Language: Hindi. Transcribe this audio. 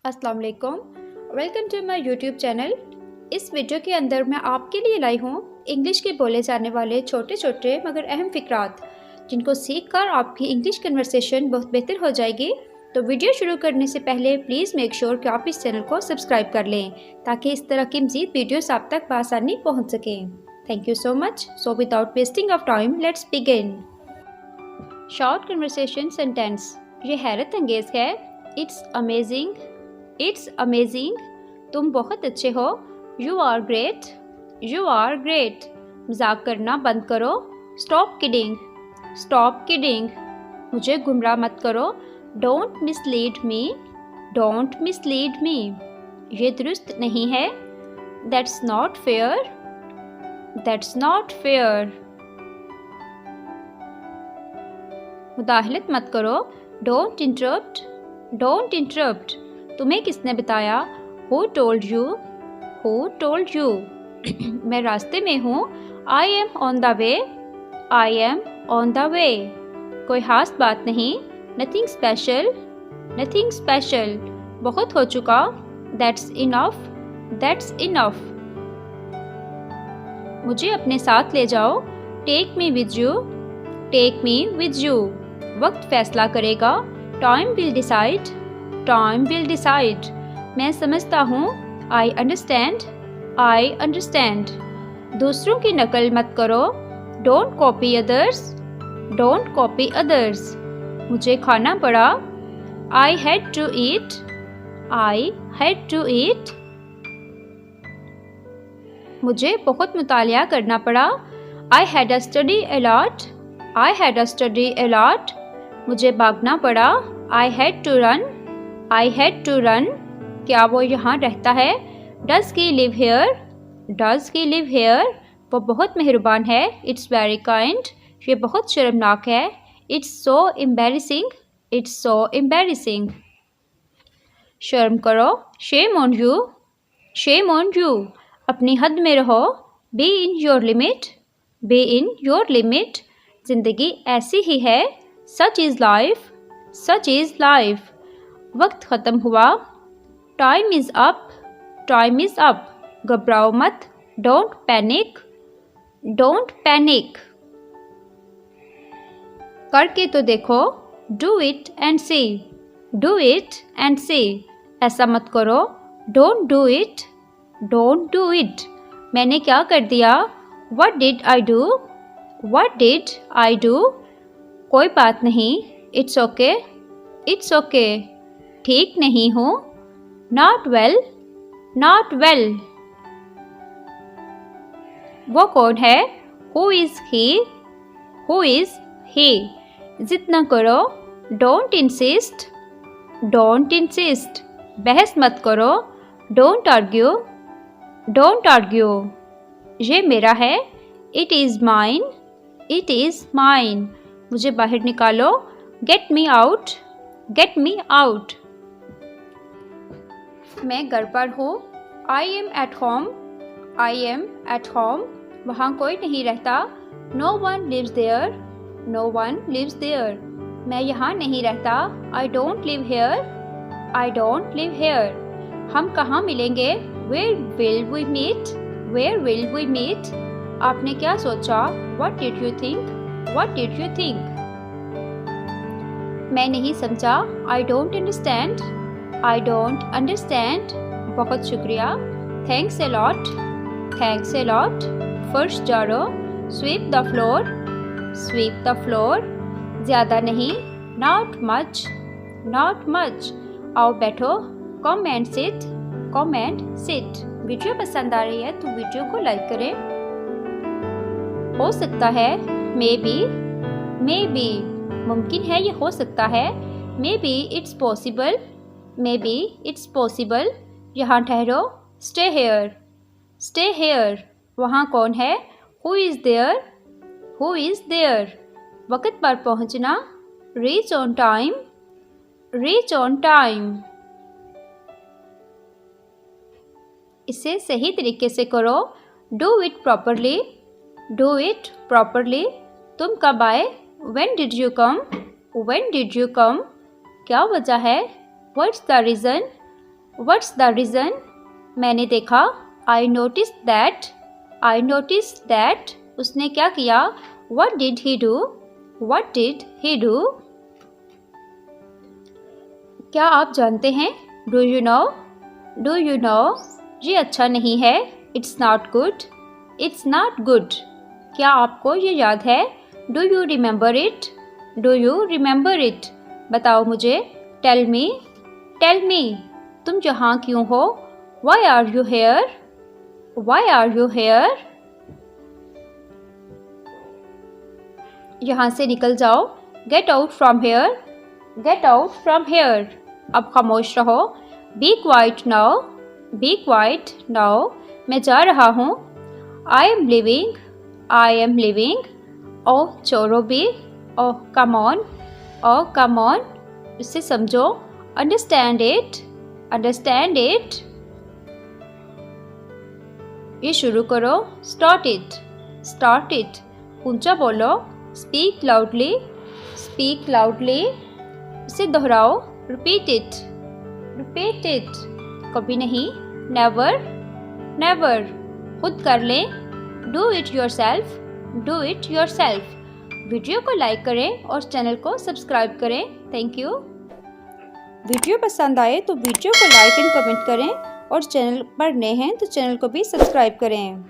अस्सलाम वालेकुम, welcome to my YouTube channel. इस वीडियो के अंदर मैं आपके लिए लाई हूँ इंग्लिश के बोले जाने वाले छोटे छोटे मगर अहम फ़िक्रात, जिनको सीखकर आपकी इंग्लिश कन्वर्सेशन बहुत बेहतर हो जाएगी। तो वीडियो शुरू करने से पहले प्लीज़ मेक श्योर कि आप इस चैनल को सब्सक्राइब कर लें ताकि इस तरह की मज़ीद वीडियोस आप तक बआसानी पहुँच सकें। Thank you so much. So without wasting of time let's begin. Short conversation sentence. ये हैरत अंगेज़ है। It's amazing, it's amazing. तुम बहुत अच्छे हो। You are great, you are great. मजाक करना बंद करो। Stop kidding, stop kidding. मुझे गुमराह मत करो। Don't mislead me, don't mislead me. ये दुरुस्त नहीं है। That's not fair, that's not fair. मुदाखलत मत करो। Don't interrupt, don't interrupt. तुम्हें किसने बताया? Who told you? Who told you? मैं रास्ते में हूँ। I am on the way, I am on the way। कोई खास बात नहीं। Nothing special, nothing special। बहुत हो चुका। That's enough, that's enough। मुझे अपने साथ ले जाओ। Take me with you, take me with you। वक्त फैसला करेगा। Time will decide, time will decide। मैं समझता हूँ। I understand, I understand। दूसरों की नकल मत करो। Don't copy others, don't copy others। मुझे खाना पड़ा। I had to eat, I had to eat। मुझे बहुत मुतालिया करना पड़ा। I had to study a lot, I had to study a lot। मुझे भागना पड़ा। I had to run, I had to run। क्या वो यहाँ रहता है? Does he live here, does he live here। वो बहुत मेहरबान है। It's very kind। ये बहुत शर्मनाक है। It's so embarrassing, it's so embarrassing। शर्म करो। Shame on you, shame on you। अपनी हद में रहो। Be in your limit, be in your limit। जिंदगी ऐसी ही है। Such is life, such is life। वक्त ख़त्म हुआ। Time is up, time is up। घबराओ मत। Don't panic, don't panic। करके तो देखो। Do it and see, do it and see। ऐसा मत करो। Don't do it, don't do it। मैंने क्या कर दिया? What did I do, what did I do। कोई बात नहीं। It's okay, it's okay। ठीक नहीं हूँ। Not well, not well। वो कौन है? Who is he, who is he। जिद न करो। Don't insist, don't insist। बहस मत करो। Don't argue, don't argue। ये मेरा है। It is mine, it is mine। मुझे बाहर निकालो। Get me out, get me out। मैं घर पर हूँ। I am at home, I am at home। वहाँ कोई नहीं रहता। No one lives there, no one lives there। मैं यहाँ नहीं रहता। I don't live here, I don't live here। हम कहाँ मिलेंगे? Where will we meet, where will we meet। आपने क्या सोचा? What did you think, what did you think। मैं नहीं समझा। I don't understand, I don't understand। बहुत शुक्रिया। Thanks a lot, thanks a lot। फर्श झाड़ो। Sweep the floor, sweep the floor। ज़्यादा नहीं। Not much, not much। आओ बैठो। Come and sit, come and sit। Video पसंद आ रही है तो वीडियो को लाइक करें। हो सकता है। Maybe, maybe। मुमकिन है, ये हो सकता है। Maybe it's possible, maybe it's possible। यहाँ ठहरो। Stay here, stay here। वहाँ कौन है? Who is there, who is there। वक्त पर पहुँचना। Reach on time, reach on time। इसे सही तरीके से करो। Do it properly, do it properly। तुम कब आए? When did you come, when did you come। क्या वजह है? What's the reason, what's the reason? मैंने देखा। I notice that. उसने क्या किया? What did he do? क्या आप जानते हैं? Do you know? ये अच्छा नहीं है। It's not good. क्या आपको ये याद है? Do you remember it? बताओ मुझे। Tell me. तुम यहाँ क्यों हो? Why are you here? यहाँ से निकल जाओ। Get out from here. अब खामोश रहो। Be quiet now. मैं जा रहा हूँ। I am leaving. Oh छोड़ो भी। Oh come on. इसे समझो। Understand it. ये शुरू करो। Start it. ऊंचा बोलो। Speak loudly. इसे दोहराओ। Repeat it. कभी नहीं। Never. खुद कर लें। Do it yourself. वीडियो को लाइक करें और चैनल को सब्सक्राइब करें। Thank you. वीडियो पसंद आए तो वीडियो को लाइक एंड कमेंट करें और चैनल पर नए हैं तो चैनल को भी सब्सक्राइब करें।